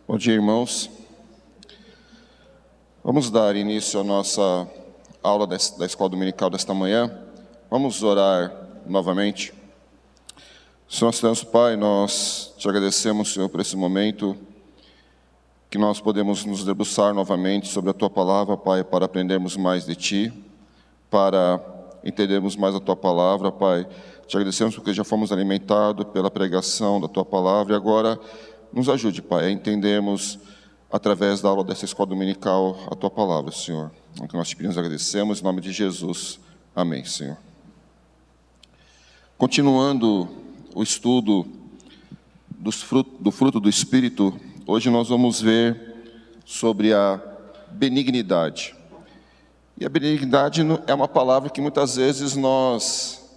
Bom dia, irmãos. Vamos dar início à nossa aula da Escola Dominical desta manhã. Vamos orar novamente. Senhor nosso Pai, nós te agradecemos, Senhor, por esse momento que nós podemos nos debruçar novamente sobre a Tua Palavra, Pai, para aprendermos mais de Ti, para entendermos mais a Tua Palavra, Pai. Te agradecemos porque já fomos alimentados pela pregação da Tua Palavra e agora nos ajude, Pai, a entendermos através da aula dessa Escola Dominical a Tua Palavra, Senhor. O que nós te pedimos e agradecemos, em nome de Jesus. Amém, Senhor. Continuando o estudo do fruto do Espírito, hoje nós vamos ver sobre a benignidade. E a benignidade é uma palavra que muitas vezes nós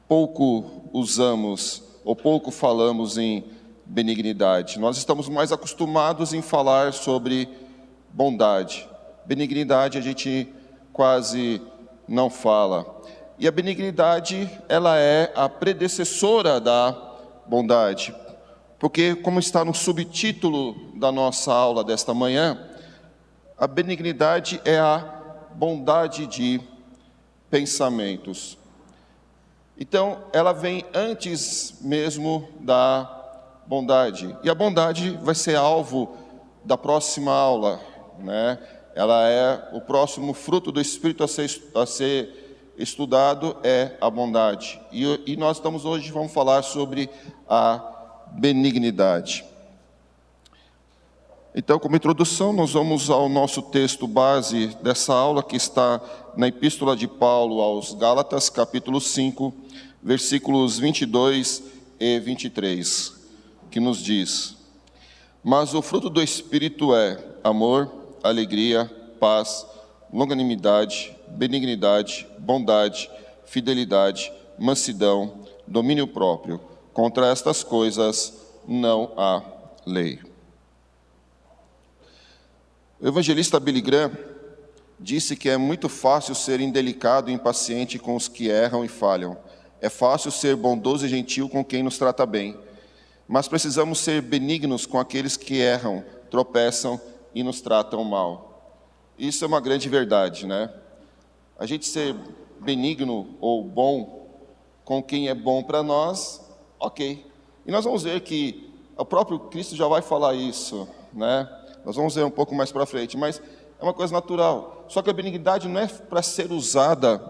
pouco usamos ou pouco falamos em benignidade. Nós estamos mais acostumados em falar sobre bondade. Benignidade a gente quase não fala. E a benignidade, ela é a predecessora da bondade. Porque, como está no subtítulo da nossa aula desta manhã, a benignidade é a bondade de pensamentos. Então, ela vem antes mesmo da bondade. E a bondade vai ser alvo da próxima aula, né? Ela é o próximo fruto do Espírito a ser estudado, é a bondade. E nós hoje vamos falar sobre a benignidade. Então, como introdução, nós vamos ao nosso texto base dessa aula, que está na Epístola de Paulo aos Gálatas, capítulo 5, versículos 22 e 23, que nos diz: mas o fruto do Espírito é amor, alegria, paz, longanimidade, benignidade, bondade, fidelidade, mansidão, domínio próprio. Contra estas coisas não há lei. O evangelista Billy Graham disse que é muito fácil ser indelicado e impaciente com os que erram e falham. É fácil ser bondoso e gentil com quem nos trata bem. Mas precisamos ser benignos com aqueles que erram, tropeçam e nos tratam mal. Isso é uma grande verdade, né? A gente ser benigno ou bom com quem é bom para nós, ok. E nós vamos ver que o próprio Cristo já vai falar isso, né? Nós vamos ver um pouco mais para frente, mas é uma coisa natural. Só que a benignidade não é para ser usada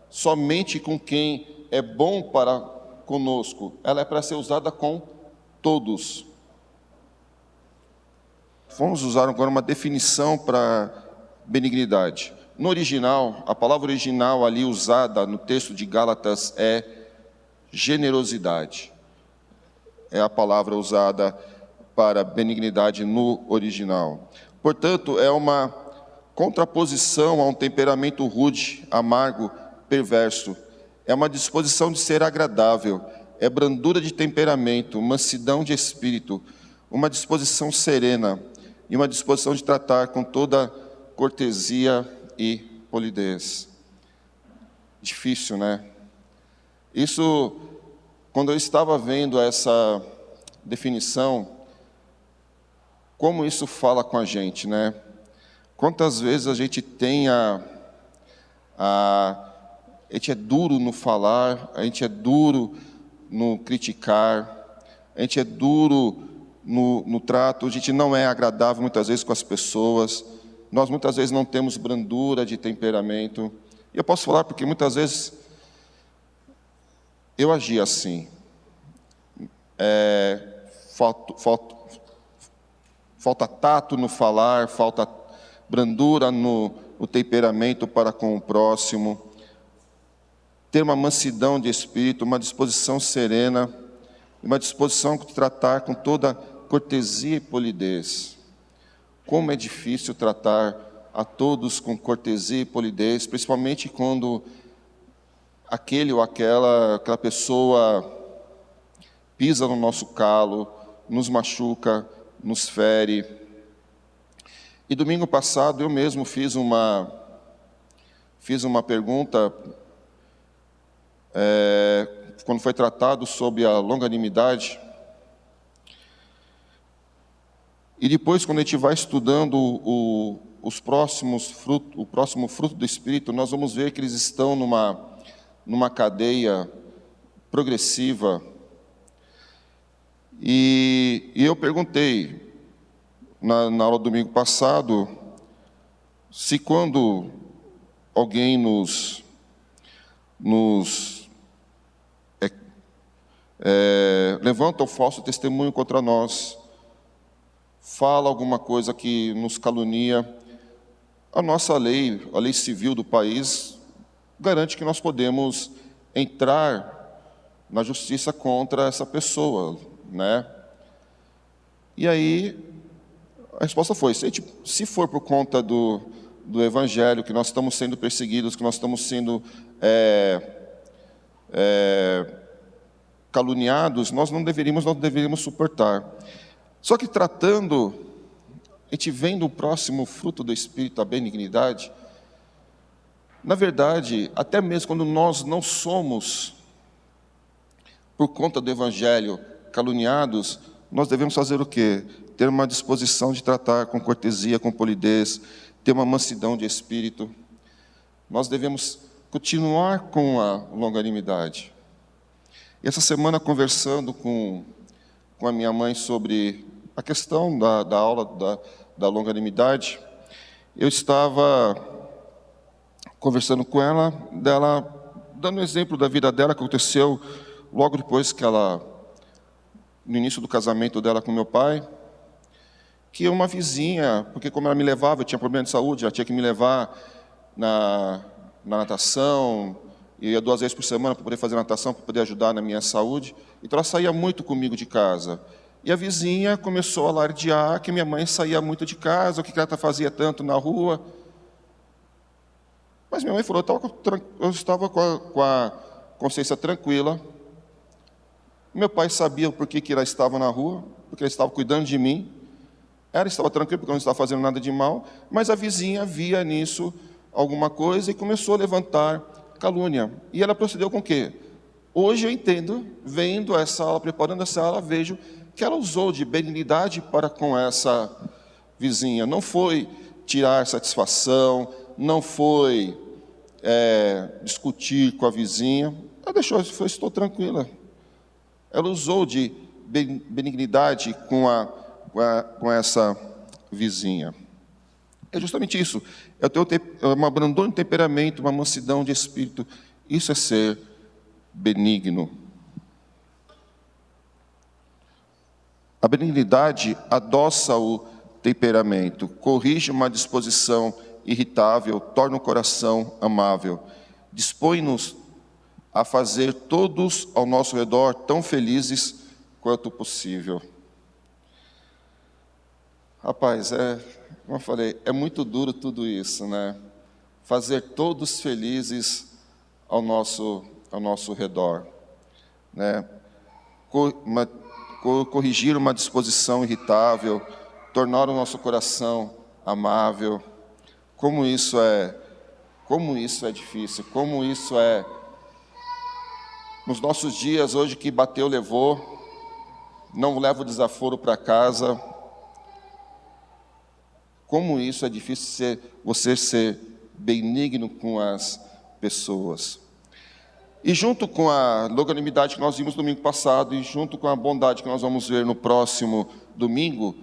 somente com quem é bom para conosco. Ela é para ser usada com todos. Vamos usar agora uma definição para benignidade. No original, a palavra original ali usada no texto de Gálatas é generosidade. É a palavra usada para benignidade no original. Portanto, é uma contraposição a um temperamento rude, amargo, perverso. É uma disposição de ser agradável. É brandura de temperamento, mansidão de espírito, uma disposição serena e uma disposição de tratar com toda cortesia e polidez. Difícil, né? Isso, quando eu estava vendo essa definição, como isso fala com a gente, né? Quantas vezes a gente tem a gente é duro no falar, a gente é duro no criticar, a gente é duro no trato, a gente não é agradável muitas vezes com as pessoas, nós muitas vezes não temos brandura de temperamento. E eu posso falar porque muitas vezes eu agi assim. Falta tato no falar, falta brandura no temperamento para com o próximo. Ter uma mansidão de espírito, uma disposição serena, uma disposição de tratar com toda cortesia e polidez. Como é difícil tratar a todos com cortesia e polidez, principalmente quando aquele ou aquela pessoa pisa no nosso calo, nos machuca, nos fere. E domingo passado eu mesmo fiz uma pergunta, quando foi tratado sobre a longanimidade, E depois, quando a gente vai estudando o próximo fruto do Espírito, nós vamos ver que eles estão numa cadeia progressiva. E eu perguntei na aula do domingo passado se quando alguém levanta o falso testemunho contra nós, fala alguma coisa que nos calunia, a nossa lei, a lei civil do país, garante que nós podemos entrar na justiça contra essa pessoa, né? E aí, a resposta foi, se for por conta do Evangelho, que nós estamos sendo perseguidos, que nós estamos sendo caluniados, nós não deveríamos suportar. Só que tratando, a gente vendo o próximo fruto do Espírito, a benignidade, na verdade, até mesmo quando nós não somos, por conta do Evangelho, caluniados, nós devemos fazer o quê? Ter uma disposição de tratar com cortesia, com polidez, ter uma mansidão de espírito. Nós devemos continuar com a longanimidade. E essa semana, conversando com a minha mãe sobre a questão da aula da longanimidade, eu estava conversando com ela, dando um exemplo da vida dela, que aconteceu logo depois que no início do casamento dela com meu pai, que uma vizinha, porque como ela me levava, eu tinha problema de saúde, ela tinha que me levar na natação, eu ia 2 vezes por semana para poder fazer natação, para poder ajudar na minha saúde, então ela saía muito comigo de casa. E a vizinha começou a alardear que minha mãe saía muito de casa, o que ela fazia tanto na rua. Mas minha mãe falou, eu estava com a consciência tranquila. Meu pai sabia por que ela estava na rua, porque ela estava cuidando de mim. Ela estava tranquila porque eu não estava fazendo nada de mal, mas a vizinha via nisso alguma coisa e começou a levantar calúnia. E ela procedeu com o quê? Hoje eu entendo, vendo essa aula, preparando essa aula, vejo que ela usou de benignidade para com essa vizinha. Não foi tirar satisfação, não foi discutir com a vizinha. Ela deixou, estou tranquila. Ela usou de benignidade com essa vizinha. É justamente isso. É ter um abandono de temperamento, uma mansidão de espírito. Isso é ser benigno. A benignidade adoça o temperamento, corrige uma disposição irritável, torna o coração amável, dispõe-nos a fazer todos ao nosso redor tão felizes quanto possível. Rapaz, como eu falei, é muito duro tudo isso, né? Fazer todos felizes ao nosso redor, né? Corrigir uma disposição irritável, tornar o nosso coração amável. Como isso é difícil, como isso é... Nos nossos dias, hoje que bateu, levou, não leva o desaforo para casa. Como isso é difícil você ser benigno com as pessoas. E junto com a longanimidade que nós vimos no domingo passado, e junto com a bondade que nós vamos ver no próximo domingo,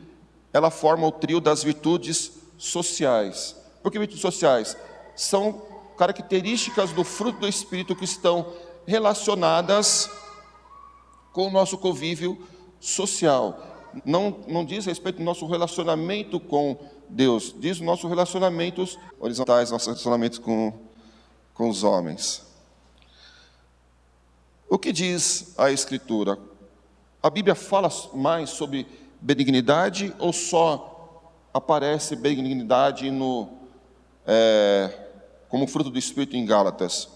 ela forma o trio das virtudes sociais. Por que virtudes sociais? São características do fruto do Espírito que estão relacionadas com o nosso convívio social. Não diz respeito ao nosso relacionamento com Deus, diz nossos relacionamentos horizontais, nossos relacionamentos com os homens. O que diz a Escritura? A Bíblia fala mais sobre benignidade ou só aparece benignidade como fruto do Espírito em Gálatas?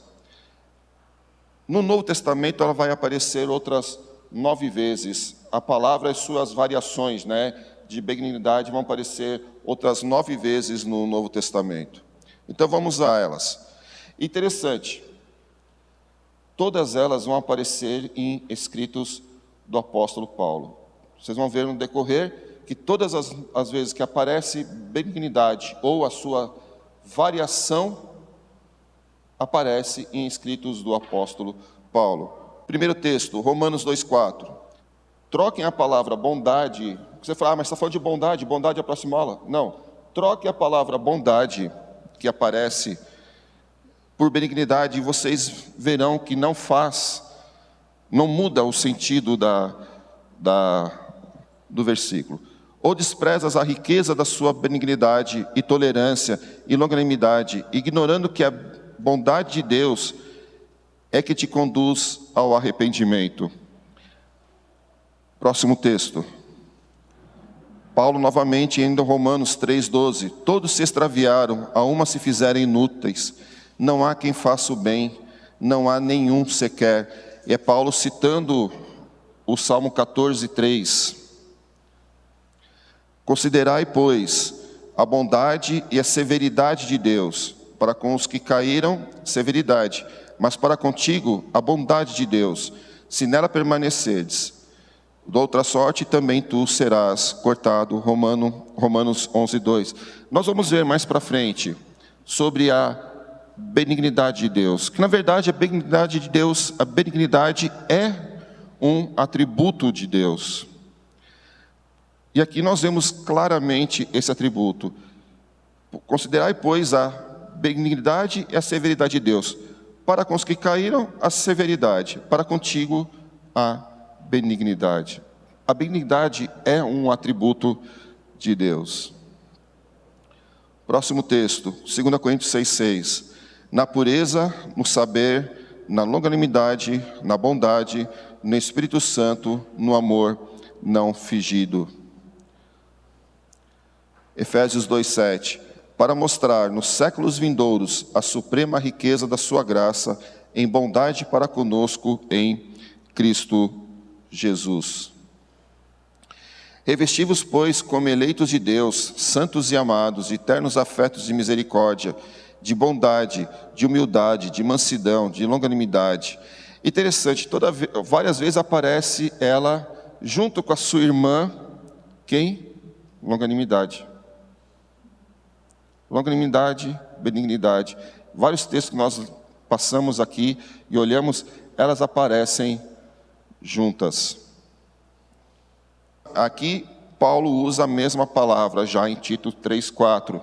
No Novo Testamento ela vai aparecer outras 9 vezes. A palavra e suas variações, de benignidade vão aparecer outras 9 vezes no Novo Testamento. Então vamos a elas. Interessante. Todas elas vão aparecer em escritos do apóstolo Paulo. Vocês vão ver no decorrer que todas as vezes que aparece benignidade ou a sua variação, aparece em escritos do apóstolo Paulo. Primeiro texto, Romanos 2,4. Troquem a palavra bondade. Você fala, mas você está falando de bondade, bondade é a próxima aula. Não, troque a palavra bondade, que aparece, por benignidade, e vocês verão que não muda o sentido do versículo. Ou desprezas a riqueza da sua benignidade e tolerância e longanimidade, ignorando que a bondade de Deus é que te conduz ao arrependimento. Próximo texto. Paulo novamente em Romanos 3,12. Todos se extraviaram, a uma se fizeram inúteis. Não há quem faça o bem, não há nenhum sequer. E é Paulo citando o Salmo 14,3. Considerai, pois, a bondade e a severidade de Deus. Para com os que caíram, severidade, mas para contigo, a bondade de Deus. Se nela permanecerdes, de outra sorte também tu serás cortado. Romanos 11:2. Nós vamos ver mais para frente sobre a benignidade de Deus, que na verdade a benignidade de Deus, a benignidade é um atributo de Deus. E aqui nós vemos claramente esse atributo. Considerai, pois, a benignidade e a severidade de Deus. Para com os que caíram, a severidade. Para contigo, a benignidade. A benignidade é um atributo de Deus. Próximo texto, 2 Coríntios 6,6. Na pureza, no saber, na longanimidade, na bondade, no Espírito Santo, no amor não fingido. Efésios 2,7. Para mostrar nos séculos vindouros a suprema riqueza da sua graça, em bondade para conosco em Cristo Jesus. Revesti-vos, pois, como eleitos de Deus, santos e amados, de ternos afetos de misericórdia, de bondade, de humildade, de mansidão, de longanimidade. Interessante, várias vezes aparece ela junto com a sua irmã, quem? Longanimidade. Longanimidade, benignidade. Vários textos que nós passamos aqui e olhamos, elas aparecem juntas. Aqui, Paulo usa a mesma palavra, já em Tito 3,4.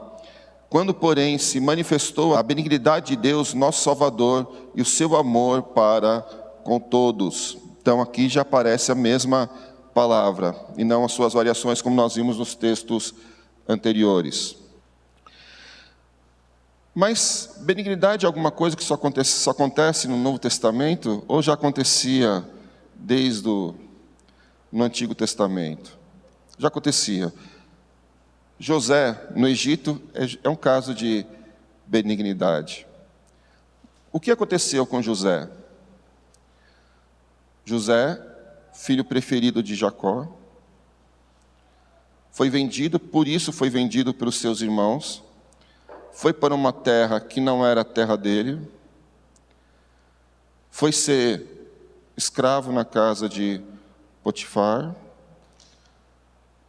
Quando, porém, se manifestou a benignidade de Deus, nosso Salvador, e o seu amor para com todos. Então, aqui já aparece a mesma palavra, e não as suas variações, como nós vimos nos textos anteriores. Mas benignidade é alguma coisa que só acontece no Novo Testamento, ou já acontecia desde no Antigo Testamento? Já acontecia. José, no Egito, é um caso de benignidade. O que aconteceu com José? José, filho preferido de Jacó, foi vendido, por isso foi vendido pelos seus irmãos, foi para uma terra que não era a terra dele, foi ser escravo na casa de Potifar,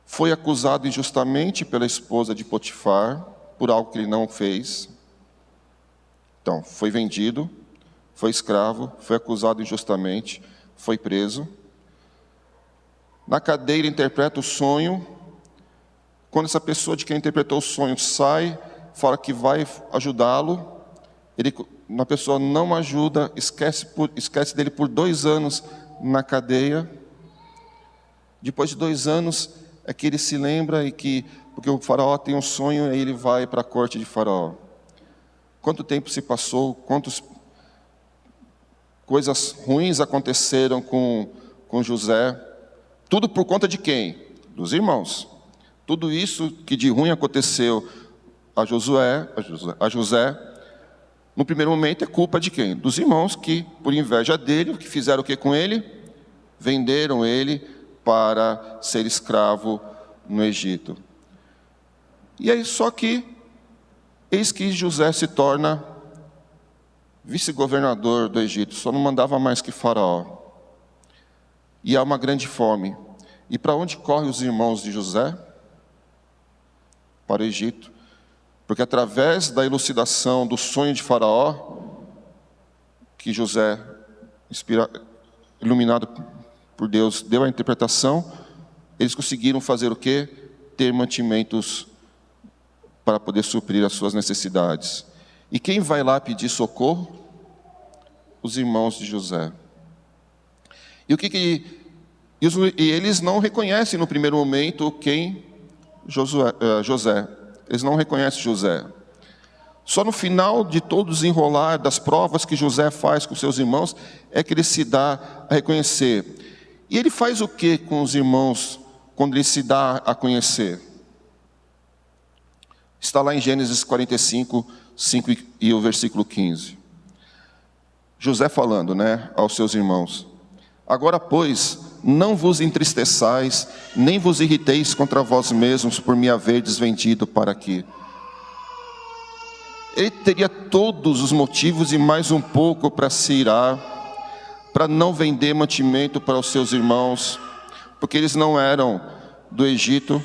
foi acusado injustamente pela esposa de Potifar, por algo que ele não fez. Então, foi vendido, foi escravo, foi acusado injustamente, foi preso. Na cadeia ele interpreta o sonho. Quando essa pessoa de quem interpretou o sonho sai, fala que vai ajudá-lo, uma pessoa não ajuda, esquece dele por 2 anos na cadeia. Depois de 2 anos é que ele se lembra porque o faraó tem um sonho e aí ele vai para a corte de faraó. Quanto tempo se passou? Quantas coisas ruins aconteceram com José? Tudo por conta de quem? Dos irmãos. Tudo isso que de ruim aconteceu a José, no primeiro momento é culpa de quem? Dos irmãos que, por inveja dele, que fizeram o que com ele? Venderam ele para ser escravo no Egito. E aí, só que, eis que José se torna vice-governador do Egito, só não mandava mais que Faraó. E há uma grande fome. E para onde correm os irmãos de José? Para o Egito. Porque através da elucidação do sonho de Faraó, que José, iluminado por Deus, deu a interpretação, eles conseguiram fazer o quê? Ter mantimentos para poder suprir as suas necessidades. E quem vai lá pedir socorro? Os irmãos de José. E eles não reconhecem no primeiro momento quem? José. Eles não reconhecem José. Só no final de todo o desenrolar das provas que José faz com seus irmãos, é que ele se dá a reconhecer. E ele faz o que com os irmãos, quando ele se dá a conhecer? Está lá em Gênesis 45, 5 e o versículo 15. José falando, aos seus irmãos. Agora, pois, não vos entristeçais, nem vos irriteis contra vós mesmos por me haverdes vendido para aqui. Ele teria todos os motivos e mais um pouco para se irar, para não vender mantimento para os seus irmãos, porque eles não eram do Egito.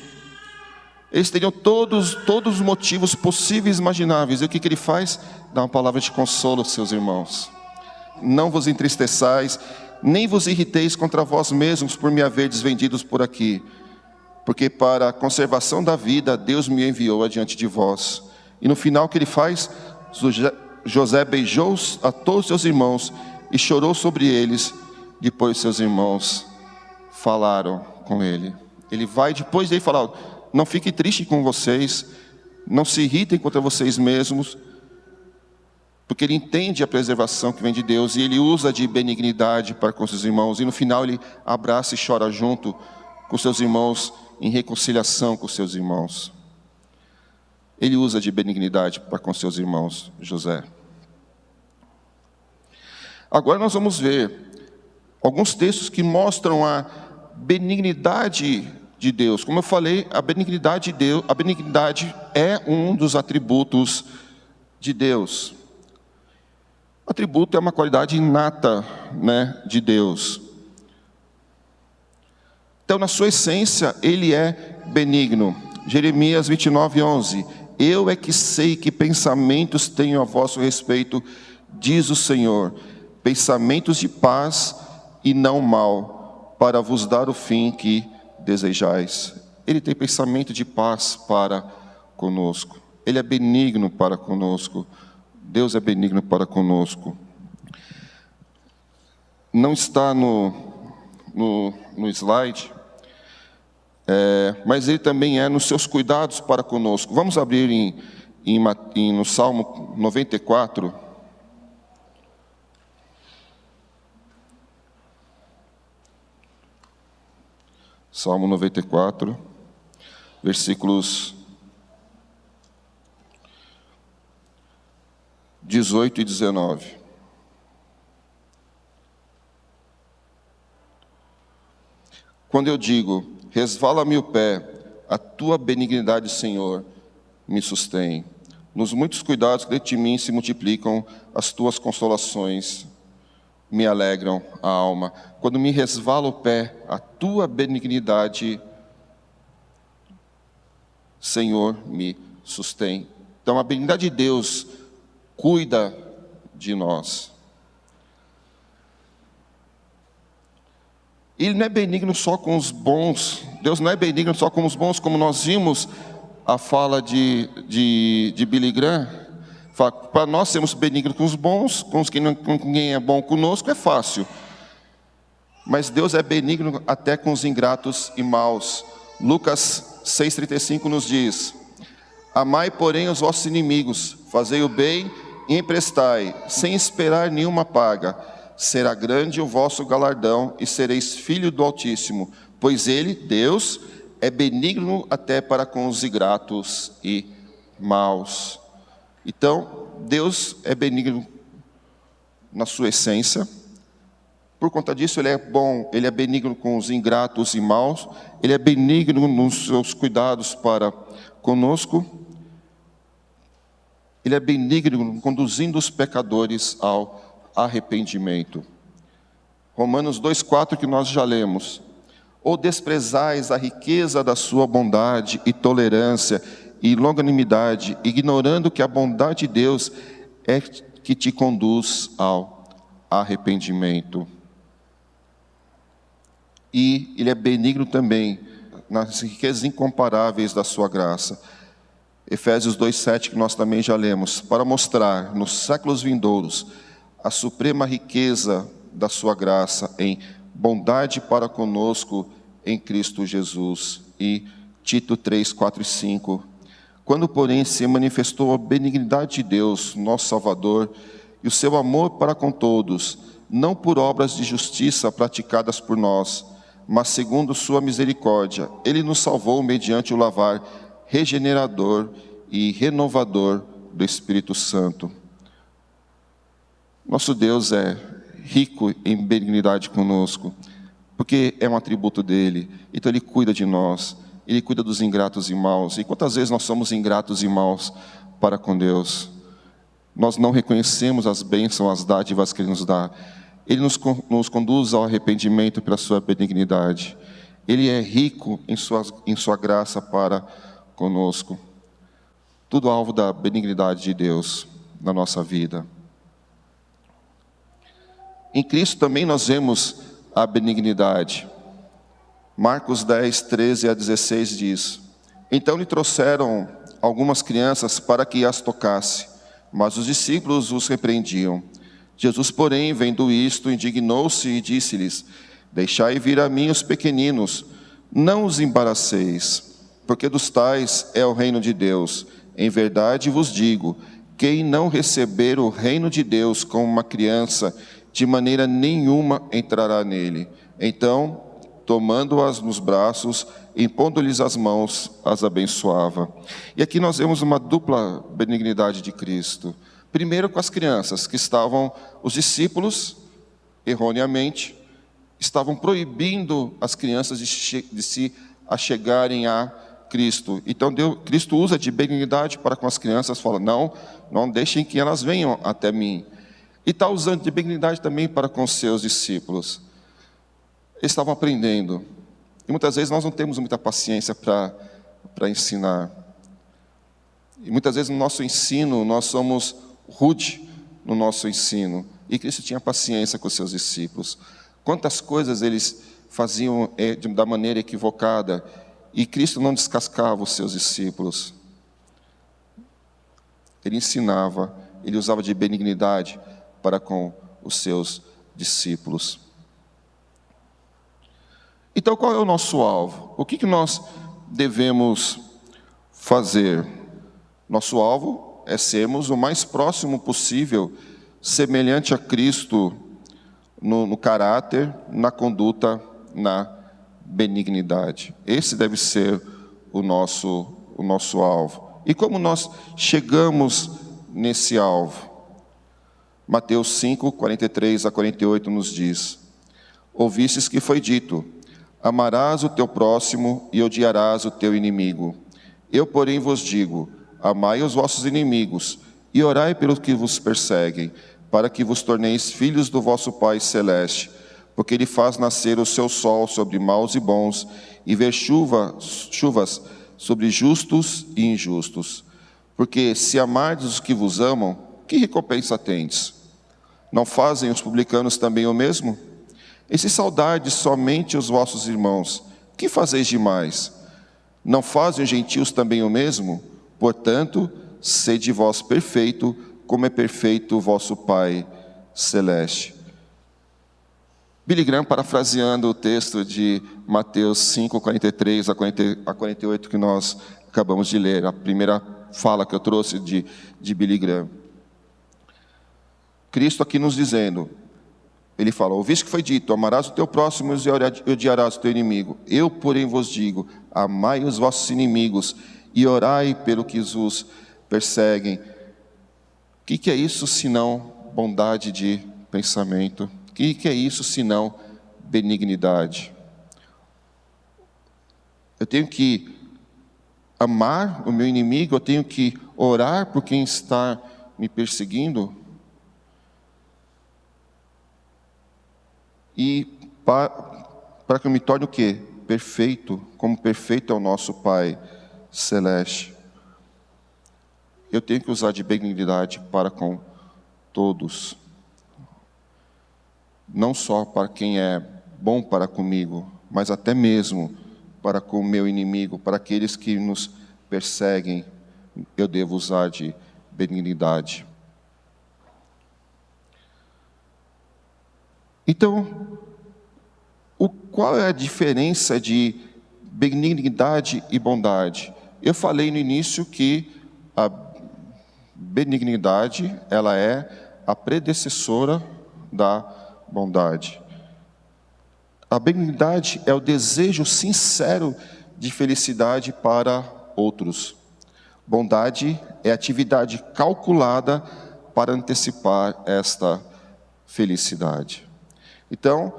Eles teriam todos os motivos possíveis e imagináveis. E o que ele faz? Dá uma palavra de consolo aos seus irmãos. Não vos entristeçais, nem vos irriteis contra vós mesmos por me haverdes vendidos por aqui, porque para a conservação da vida Deus me enviou adiante de vós. E no final o que ele faz? José beijou a todos seus irmãos e chorou sobre eles. Depois seus irmãos falaram com ele. Ele vai depois dele falar: não fique triste com vocês, não se irritem contra vocês mesmos, porque ele entende a preservação que vem de Deus, e ele usa de benignidade para com seus irmãos, e no final ele abraça e chora junto com seus irmãos, em reconciliação com seus irmãos. Ele usa de benignidade para com seus irmãos, José. Agora nós vamos ver alguns textos que mostram a benignidade de Deus. Como eu falei, a benignidade de Deus, a benignidade é um dos atributos de Deus. Atributo é uma qualidade inata, de Deus. Então, na sua essência, ele é benigno. Jeremias 29, 11. Eu é que sei que pensamentos tenho a vosso respeito, diz o Senhor, pensamentos de paz e não mal, para vos dar o fim que desejais. Ele tem pensamento de paz para conosco. Ele é benigno para conosco. Deus é benigno para conosco. Não está no slide, mas ele também é nos seus cuidados para conosco. Vamos abrir no Salmo 94. Salmo 94, versículos 18 e 19. Quando eu digo, resvala-me o pé, a tua benignidade, Senhor, me sustém. Nos muitos cuidados que de mim se multiplicam, as tuas consolações me alegram a alma. Quando me resvala o pé, a tua benignidade, Senhor, me sustém. Então a benignidade de Deus cuida de nós. Ele não é benigno só com os bons. Deus não é benigno só com os bons, como nós vimos a fala de Billy Graham. Para nós sermos benignos com os bons, com quem é bom conosco, é fácil. Mas Deus é benigno até com os ingratos e maus. Lucas 6,35 nos diz: amai, porém, os vossos inimigos, fazei o bem e emprestai, sem esperar nenhuma paga. Será grande o vosso galardão e sereis filho do Altíssimo, pois Ele, Deus, é benigno até para com os ingratos e maus. Então, Deus é benigno na sua essência. Por conta disso, Ele é bom, Ele é benigno com os ingratos e maus, Ele é benigno nos seus cuidados para conosco, Ele é benigno conduzindo os pecadores ao arrependimento. Romanos 2,4 que nós já lemos. Ou desprezais a riqueza da sua bondade e tolerância e longanimidade, ignorando que a bondade de Deus é que te conduz ao arrependimento. E Ele é benigno também nas riquezas incomparáveis da sua graça. Efésios 2,7, que nós também já lemos, para mostrar nos séculos vindouros a suprema riqueza da sua graça em bondade para conosco em Cristo Jesus. E Tito 3, 4 e 5. Quando, porém, se manifestou a benignidade de Deus, nosso Salvador, e o seu amor para com todos, não por obras de justiça praticadas por nós, mas segundo sua misericórdia, Ele nos salvou mediante o lavar regenerador e renovador do Espírito Santo. Nosso Deus é rico em benignidade conosco, porque é um atributo dEle. Então Ele cuida de nós, Ele cuida dos ingratos e maus. E quantas vezes nós somos ingratos e maus para com Deus? Nós não reconhecemos as bênçãos, as dádivas que Ele nos dá. Ele nos conduz ao arrependimento pela sua benignidade. Ele é rico em sua graça para conosco. Tudo alvo da benignidade de Deus na nossa vida. Em Cristo também nós vemos a benignidade. Marcos 10, 13 a 16 diz: Então lhe trouxeram algumas crianças para que as tocasse, mas os discípulos os repreendiam. Jesus, porém, vendo isto, indignou-se e disse-lhes: Deixai vir a mim os pequeninos, não os embaraceis, porque dos tais é o reino de Deus. Em verdade vos digo, quem não receber o reino de Deus como uma criança, de maneira nenhuma entrará nele. Então, tomando-as nos braços, impondo-lhes as mãos, as abençoava. E aqui nós vemos uma dupla benignidade de Cristo. Primeiro com as crianças, que estavam, os discípulos, erroneamente, estavam proibindo as crianças de se achegarem a Cristo. Então Cristo usa de benignidade para com as crianças, fala: não deixem que elas venham até mim. E está usando de benignidade também para com os seus discípulos. Eles estavam aprendendo. E muitas vezes nós não temos muita paciência para ensinar. E muitas vezes no nosso ensino, nós somos rude no nosso ensino. E Cristo tinha paciência com os seus discípulos. Quantas coisas eles faziam da maneira equivocada, e Cristo não descascava os seus discípulos. Ele ensinava, ele usava de benignidade para com os seus discípulos. Então, qual é o nosso alvo? O que nós devemos fazer? Nosso alvo é sermos o mais próximo possível, semelhante a Cristo, no caráter, na conduta, na benignidade. Esse deve ser o nosso alvo. E como nós chegamos nesse alvo? Mateus 5, 43 a 48 nos diz: Ouvistes que foi dito: Amarás o teu próximo e odiarás o teu inimigo. Eu, porém, vos digo: amai os vossos inimigos e orai pelos que vos perseguem, para que vos torneis filhos do vosso Pai Celeste, porque Ele faz nascer o seu sol sobre maus e bons, e ver chuvas sobre justos e injustos. Porque se amardes os que vos amam, que recompensa tendes? Não fazem os publicanos também o mesmo? E se saudardes somente os vossos irmãos, que fazeis demais? Não fazem os gentios também o mesmo? Portanto, sede vós perfeito, como é perfeito o vosso Pai Celeste. Billy Graham, parafraseando o texto de Mateus 5, 43 a 48, que nós acabamos de ler, a primeira fala que eu trouxe de Billy Graham. Cristo aqui nos dizendo, ele fala: ouviste que foi dito, amarás o teu próximo e odiarás o teu inimigo. Eu, porém, vos digo, amai os vossos inimigos e orai pelo que os perseguem. O que é isso senão bondade de pensamento? O que é isso senão benignidade? Eu tenho que amar o meu inimigo, eu tenho que orar por quem está me perseguindo? E para que eu me torne o quê? perfeito, como perfeito é o nosso Pai Celeste. Eu tenho que usar de benignidade para com todos. Não só para quem é bom para comigo, mas até mesmo para com o meu inimigo, para aqueles que nos perseguem, eu devo usar de benignidade. Então, qual é a diferença de benignidade e bondade? Eu falei no início que a benignidade, ela é a predecessora da bondade. A benignidade é o desejo sincero de felicidade para outros. Bondade é atividade calculada para antecipar esta felicidade. Então,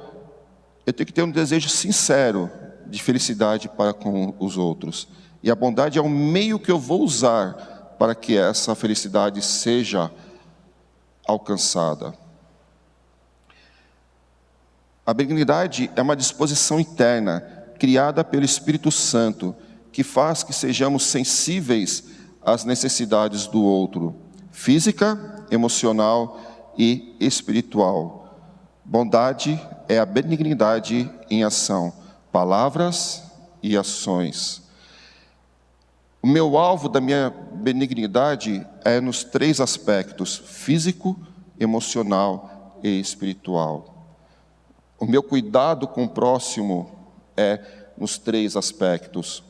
eu tenho que ter um desejo sincero de felicidade para com os outros. E a bondade é o meio que eu vou usar para que essa felicidade seja alcançada. A benignidade é uma disposição interna, criada pelo Espírito Santo, que faz que sejamos sensíveis às necessidades do outro, física, emocional e espiritual. Bondade é a benignidade em ação, palavras e ações. O meu alvo da minha benignidade é nos 3 aspectos: físico, emocional e espiritual. O meu cuidado com o próximo é nos 3 aspectos.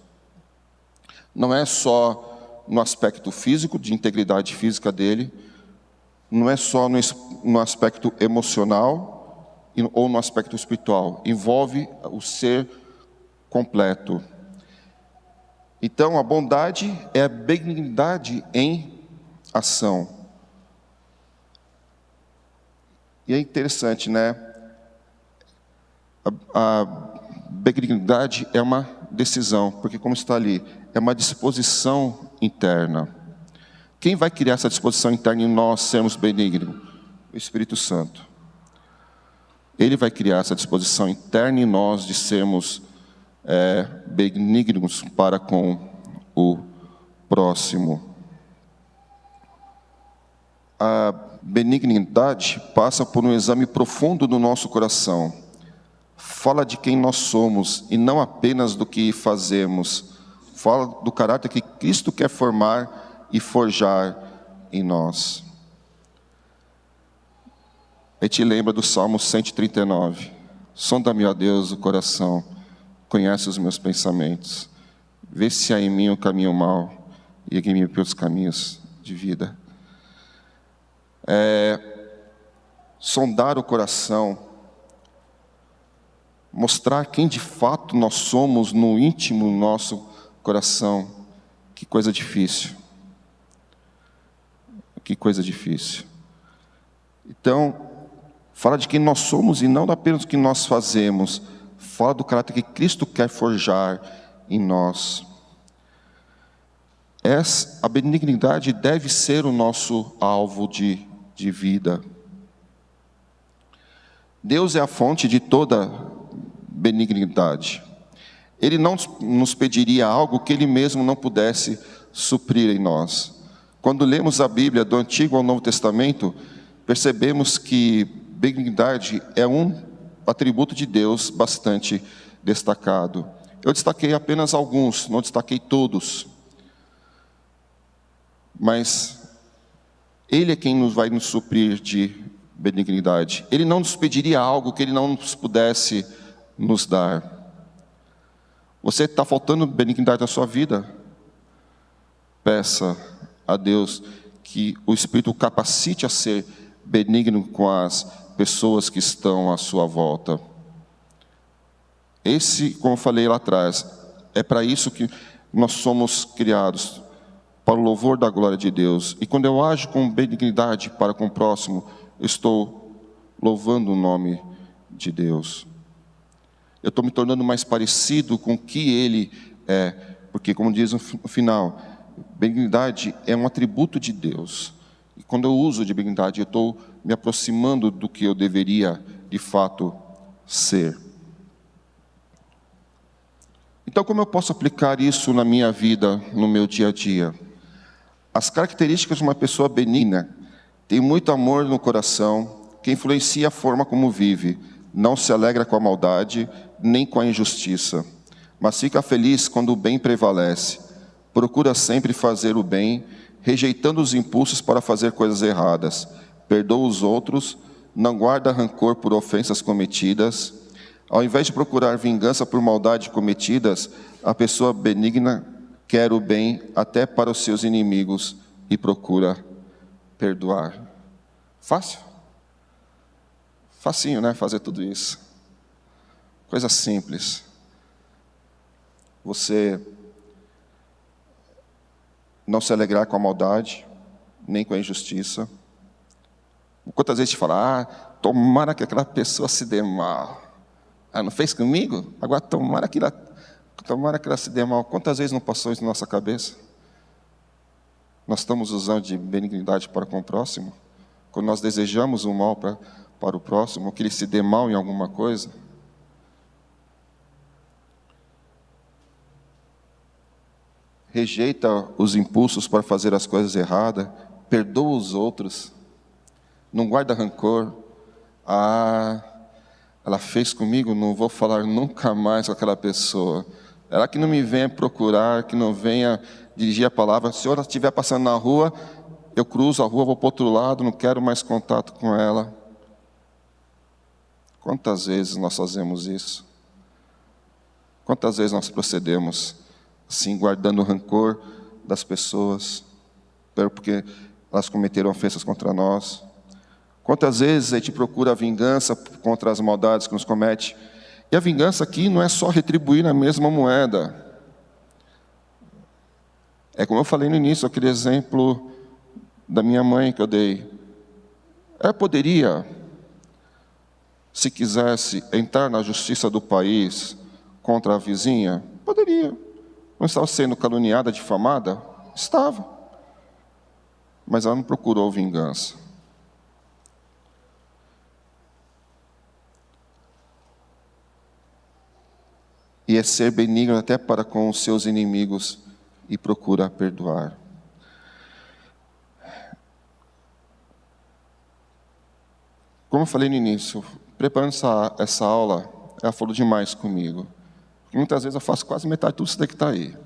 Não é só no aspecto físico, de integridade física dele, não é só no aspecto emocional ou no aspecto espiritual. Envolve o ser completo. Então, a bondade é a benignidade em ação. E é interessante, né? A benignidade é uma decisão, porque como está ali, é uma disposição interna. Quem vai criar essa disposição interna em nós sermos benignos? O Espírito Santo. Ele vai criar essa disposição interna em nós de sermos benignos para com o próximo. A benignidade passa por um exame profundo do nosso coração. Fala de quem nós somos e não apenas do que fazemos. Fala do caráter que Cristo quer formar e forjar em nós. A gente lembra do Salmo 139. Sonda-me, ó Deus, o coração, conhece os meus pensamentos. Vê se há em mim o caminho mau e guie-me pelos caminhos de vida. Sondar o coração, mostrar quem de fato nós somos no íntimo do nosso coração. Que coisa difícil. Que coisa difícil. Então, fala de quem nós somos e não apenas do que nós fazemos. Fala do caráter que Cristo quer forjar em nós. A benignidade deve ser o nosso alvo de vida. Deus é a fonte de toda benignidade. Ele não nos pediria algo que Ele mesmo não pudesse suprir em nós. Quando lemos a Bíblia do Antigo ao Novo Testamento, percebemos que benignidade é um atributo de Deus bastante destacado. Eu destaquei apenas alguns, não destaquei todos. Mas Ele é quem vai nos suprir de benignidade. Ele não nos pediria algo que Ele não nos pudesse nos dar. Você está faltando benignidade na sua vida? Peça a Deus que o Espírito o capacite a ser benigno com as pessoas que estão à sua volta. Como eu falei lá atrás, é para isso que nós somos criados, para o louvor da glória de Deus. E quando eu ajo com benignidade para com o próximo, eu estou louvando o nome de Deus. Eu estou me tornando mais parecido com o que Ele é. Porque, como diz no final, benignidade é um atributo de Deus. E quando eu uso de benignidade, eu estou me aproximando do que eu deveria, de fato, ser. Então, como eu posso aplicar isso na minha vida, no meu dia a dia? As características de uma pessoa benigna tem muito amor no coração, que influencia a forma como vive, não se alegra com a maldade, nem com a injustiça, mas fica feliz quando o bem prevalece, procura sempre fazer o bem, rejeitando os impulsos para fazer coisas erradas, perdoa os outros, não guarda rancor por ofensas cometidas. Ao invés de procurar vingança por maldade cometidas, a pessoa benigna quer o bem até para os seus inimigos e procura perdoar. Fácil? Facinho, né? Fazer tudo isso. Coisa simples. Você não se alegrar com a maldade, nem com a injustiça. Quantas vezes te fala, tomara que aquela pessoa se dê mal. Não fez comigo? Agora tomara que ela se dê mal. Quantas vezes não passou isso na nossa cabeça? Nós estamos usando de benignidade para com o próximo? Quando nós desejamos o mal para o próximo, que ele se dê mal em alguma coisa? Rejeita os impulsos para fazer as coisas erradas, perdoa os outros, não guarda rancor. Ela fez comigo, não vou falar nunca mais com aquela pessoa. Ela que não me venha procurar, que não venha dirigir a palavra. Se ela estiver passando na rua, eu cruzo a rua, vou para o outro lado, não quero mais contato com ela. Quantas vezes nós fazemos isso? Quantas vezes nós procedemos assim, guardando o rancor das pessoas, porque elas cometeram ofensas contra nós? Quantas vezes a gente procura a vingança contra as maldades que nos comete? E a vingança aqui não é só retribuir na mesma moeda. É como eu falei no início, aquele exemplo da minha mãe que eu dei. Ela poderia, se quisesse, entrar na justiça do país contra a vizinha? Poderia. Não estava sendo caluniada, difamada? Estava. Mas ela não procurou vingança. E é ser benigno até para com os seus inimigos e procura perdoar. Como eu falei no início, preparando essa aula, ela falou demais comigo. Muitas vezes eu faço quase metade de tudo isso daqui que está aí.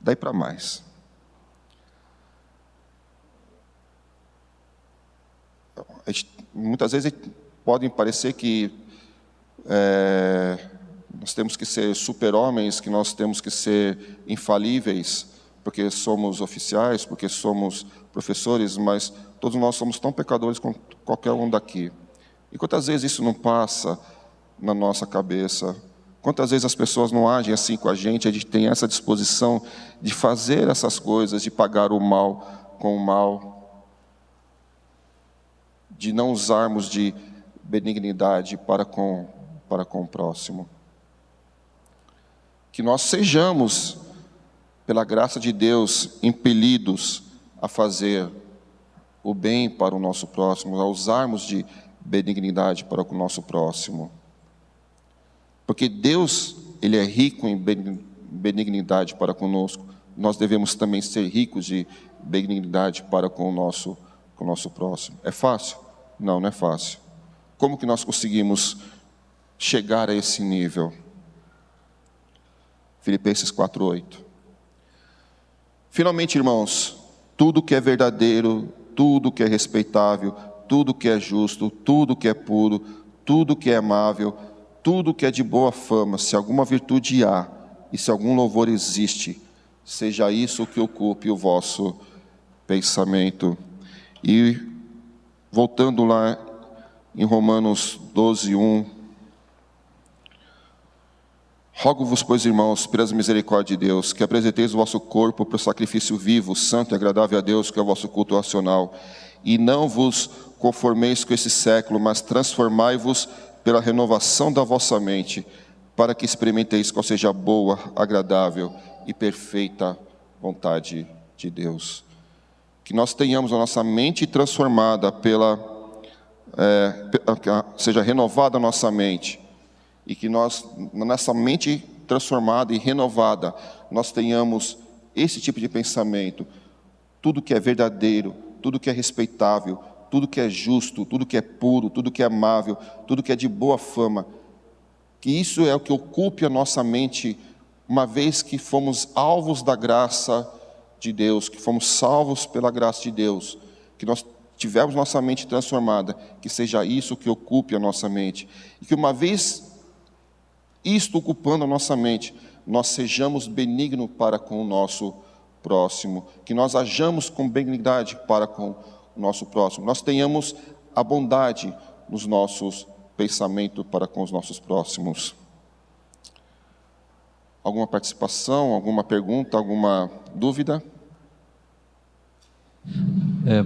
Daí para mais. Muitas vezes podem parecer que nós temos que ser super-homens, que nós temos que ser infalíveis, porque somos oficiais, porque somos professores, mas todos nós somos tão pecadores como qualquer um daqui. E quantas vezes isso não passa na nossa cabeça? Quantas vezes as pessoas não agem assim com a gente tem essa disposição de fazer essas coisas, de pagar o mal com o mal, de não usarmos de benignidade para com o próximo. Que nós sejamos, pela graça de Deus, impelidos a fazer o bem para o nosso próximo, a usarmos de benignidade para o nosso próximo. Porque Deus, Ele é rico em benignidade para conosco. Nós devemos também ser ricos de benignidade para com o nosso próximo. É fácil? Não, não é fácil. Como que nós conseguimos chegar a esse nível? Filipenses 4:8. Finalmente, irmãos, tudo que é verdadeiro, tudo que é respeitável, tudo que é justo, tudo que é puro, tudo que é amável, tudo que é de boa fama, se alguma virtude há e se algum louvor existe, seja isso que ocupe o vosso pensamento. E voltando lá em Romanos 12:1, rogo-vos, pois, irmãos, pelas misericórdias de Deus, que apresenteis o vosso corpo para o sacrifício vivo, santo e agradável a Deus, que é o vosso culto racional. E não vos conformeis com esse século, mas transformai-vos pela renovação da vossa mente, para que experimenteis qual seja a boa, agradável e perfeita vontade de Deus. Que nós tenhamos a nossa mente transformada seja renovada a nossa mente, e que nós, nessa mente transformada e renovada, nós tenhamos esse tipo de pensamento. Tudo que é verdadeiro, tudo que é respeitável, tudo que é justo, tudo que é puro, tudo que é amável, tudo que é de boa fama, que isso é o que ocupe a nossa mente, uma vez que fomos alvos da graça de Deus, que fomos salvos pela graça de Deus, que nós tivemos nossa mente transformada, que seja isso que ocupe a nossa mente, e que uma vez isto ocupando a nossa mente, nós sejamos benignos para com o nosso próximo, que nós hajamos com benignidade para com o nosso próximo, nós tenhamos a bondade nos nossos pensamentos para com os nossos próximos. Alguma participação, alguma pergunta, alguma dúvida?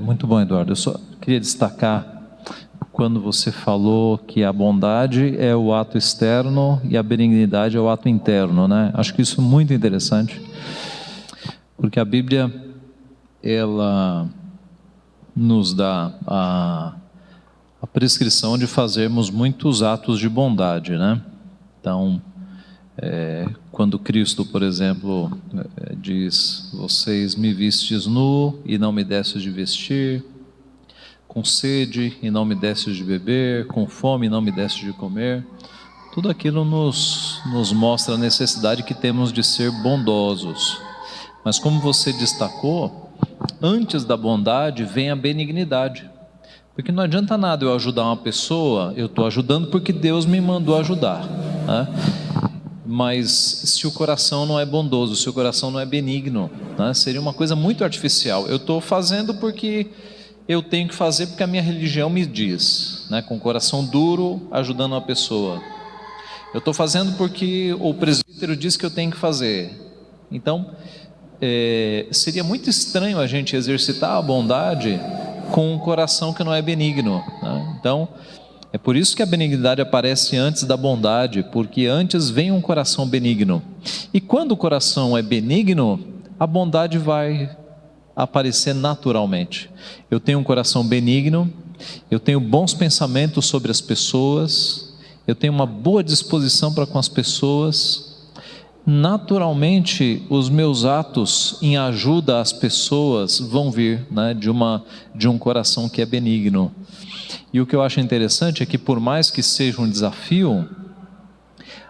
Muito bom, Eduardo. Eu só queria destacar quando você falou que a bondade é o ato externo e a benignidade é o ato interno, né? Acho que isso é muito interessante, porque a Bíblia, ela nos dá a prescrição de fazermos muitos atos de bondade, né? Então, quando Cristo, por exemplo, diz: vocês me vistes nu e não me destes de vestir, com sede e não me destes de beber, com fome e não me destes de comer, tudo aquilo nos mostra a necessidade que temos de ser bondosos. Mas como você destacou, antes da bondade vem a benignidade, porque não adianta nada eu ajudar uma pessoa, eu estou ajudando porque Deus me mandou ajudar, né? Mas se o coração não é bondoso, se o coração não é benigno, né, seria uma coisa muito artificial. Eu estou fazendo porque eu tenho que fazer, porque a minha religião me diz, né, com o coração duro, ajudando uma pessoa. Eu estou fazendo porque o presbítero diz que eu tenho que fazer. Então, seria muito estranho a gente exercitar a bondade com um coração que não é benigno, né? Então, é por isso que a benignidade aparece antes da bondade, porque antes vem um coração benigno. E quando o coração é benigno, a bondade vai aparecer naturalmente. Eu tenho um coração benigno, eu tenho bons pensamentos sobre as pessoas, eu tenho uma boa disposição para com as pessoas. Naturalmente, os meus atos em ajuda às pessoas vão vir, né, de um coração que é benigno. E o que eu acho interessante é que, por mais que seja um desafio,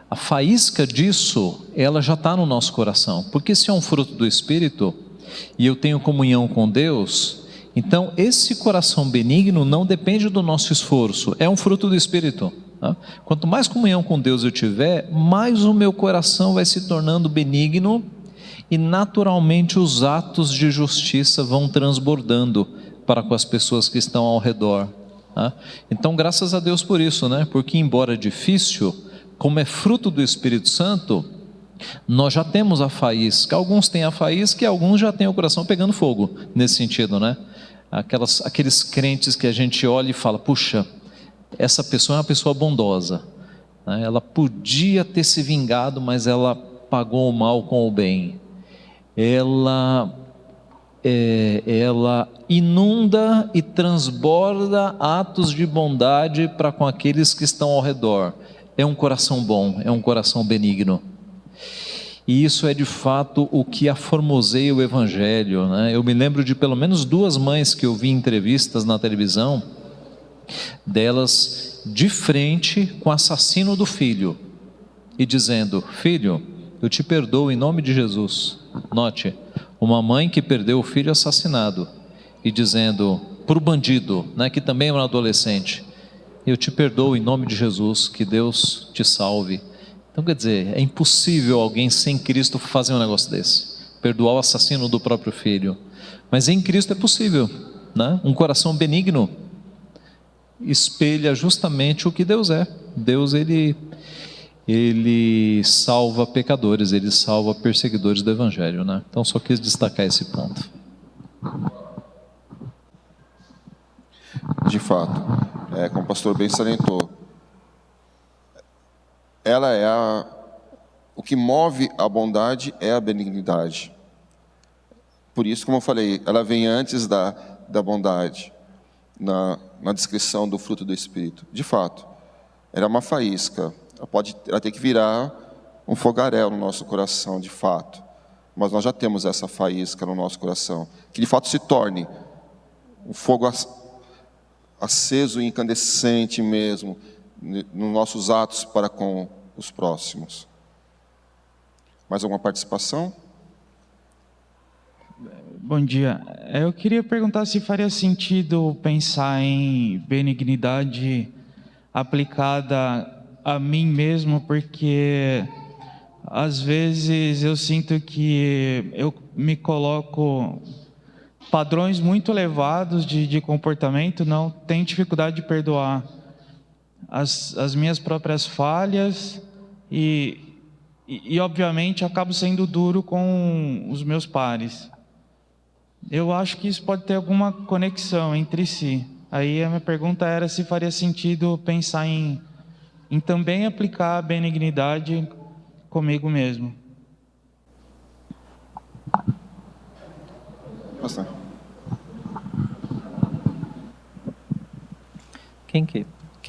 a faísca disso, ela já está no nosso coração, porque se é um fruto do Espírito, e eu tenho comunhão com Deus, então esse coração benigno não depende do nosso esforço, é um fruto do Espírito, né? Quanto mais comunhão com Deus eu tiver, mais o meu coração vai se tornando benigno, e naturalmente os atos de justiça vão transbordando para com as pessoas que estão ao redor. Então, graças a Deus por isso, né? Porque embora difícil, como é fruto do Espírito Santo, nós já temos a faísca. Alguns têm a faísca e alguns já têm o coração pegando fogo, nesse sentido, né? Aqueles crentes que a gente olha e fala: puxa, essa pessoa é uma pessoa bondosa, né? Ela podia ter se vingado, mas ela pagou o mal com o bem. Ela inunda e transborda atos de bondade para com aqueles que estão ao redor. É um coração bom, é um coração benigno. E isso é de fato o que aformoseia o Evangelho, né? Eu me lembro de pelo menos 2 mães que eu vi em entrevistas na televisão, delas de frente com o assassino do filho, e dizendo: filho, eu te perdoo em nome de Jesus. Note, uma mãe que perdeu o filho assassinado, e dizendo para o bandido, né, que também é um adolescente: eu te perdoo em nome de Jesus, que Deus te salve. Então, quer dizer, é impossível alguém sem Cristo fazer um negócio desse, perdoar o assassino do próprio filho, mas em Cristo é possível, né? Um coração benigno espelha justamente o que Deus é. Deus, ele salva pecadores, ele salva perseguidores do Evangelho, né? Então só quis destacar esse ponto. De fato, como o pastor bem salientou, o que move a bondade é a benignidade. Por isso, como eu falei, ela vem antes da bondade, na descrição do fruto do Espírito. De fato, ela é uma faísca, ela tem que virar um fogaréu no nosso coração, de fato. Mas nós já temos essa faísca no nosso coração. Que de fato se torne um fogo aceso e incandescente mesmo, nos nossos atos para com os próximos. Mais alguma participação? Bom dia. Eu queria perguntar se faria sentido pensar em benignidade aplicada a mim mesmo, porque às vezes eu sinto que eu me coloco padrões muito elevados de comportamento, não tenho dificuldade de perdoar as minhas próprias falhas e obviamente acabo sendo duro com os meus pares. Eu acho que isso pode ter alguma conexão entre si. Aí a minha pergunta era se faria sentido pensar em também aplicar a benignidade comigo mesmo. Pastor. Quem que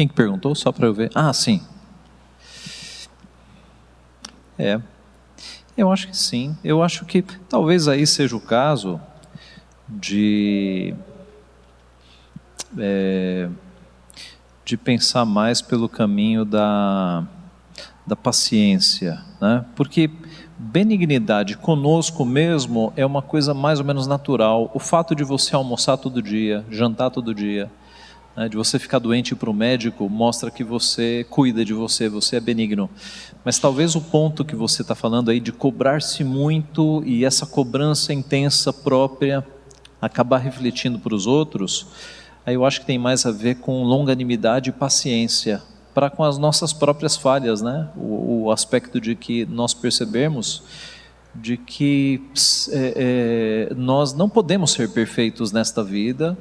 perguntou? Só para eu ver. Ah, sim. Eu acho que sim. Eu acho que talvez aí seja o caso de pensar mais pelo caminho da paciência, né? Porque benignidade conosco mesmo é uma coisa mais ou menos natural. O fato de você almoçar todo dia, jantar todo dia, né, de você ficar doente e ir para o médico, mostra que você cuida de você, você é benigno. Mas talvez o ponto que você está falando aí de cobrar-se muito e essa cobrança intensa própria acabar refletindo para os outros, aí eu acho que tem mais a ver com longanimidade e paciência para com as nossas próprias falhas, né? O aspecto de que nós percebemos de que nós não podemos ser perfeitos nesta vida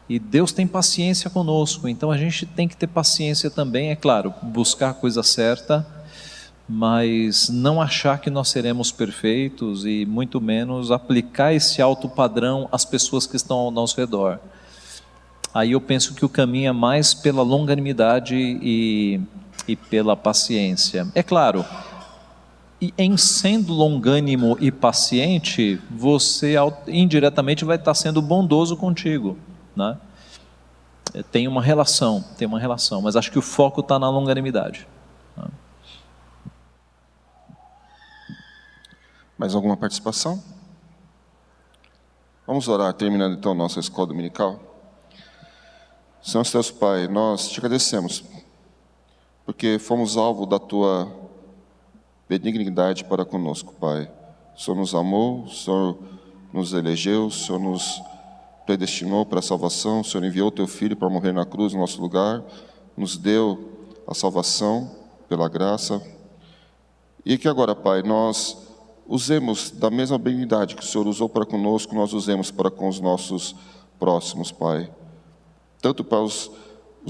e Deus tem paciência conosco, então a gente tem que ter paciência também, é claro, buscar a coisa certa, mas não achar que nós seremos perfeitos e muito menos aplicar esse alto padrão às pessoas que estão ao nosso redor. Aí eu penso que o caminho é mais pela longanimidade e pela paciência. É claro, e em sendo longânimo e paciente, você indiretamente vai estar sendo bondoso contigo, né? Tem uma relação, mas acho que o foco está na longanimidade. Mais alguma participação? Vamos orar, terminando então nossa escola dominical. Senhor Deus Pai, nós te agradecemos, porque fomos alvo da Tua benignidade para conosco, Pai. O Senhor nos amou, o Senhor nos elegeu, o Senhor nos predestinou para a salvação, o Senhor enviou o Teu Filho para morrer na cruz no nosso lugar, nos deu a salvação pela graça, e que agora, Pai, nós usemos da mesma benignidade que o Senhor usou para conosco, nós usemos para com os nossos próximos, Pai. Tanto para os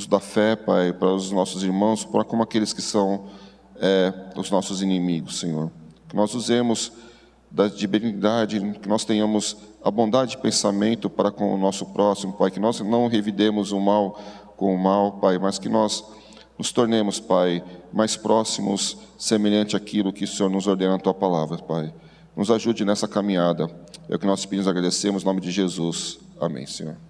da fé, Pai, para os nossos irmãos, como aqueles que são os nossos inimigos, Senhor. Que nós usemos de benignidade, que nós tenhamos a bondade de pensamento para com o nosso próximo, Pai, que nós não revidemos o mal com o mal, Pai, mas que nós nos tornemos, Pai, mais próximos, semelhante àquilo que o Senhor nos ordena na Tua palavra, Pai. Nos ajude nessa caminhada. É o que nós pedimos e agradecemos, em nome de Jesus. Amém, Senhor.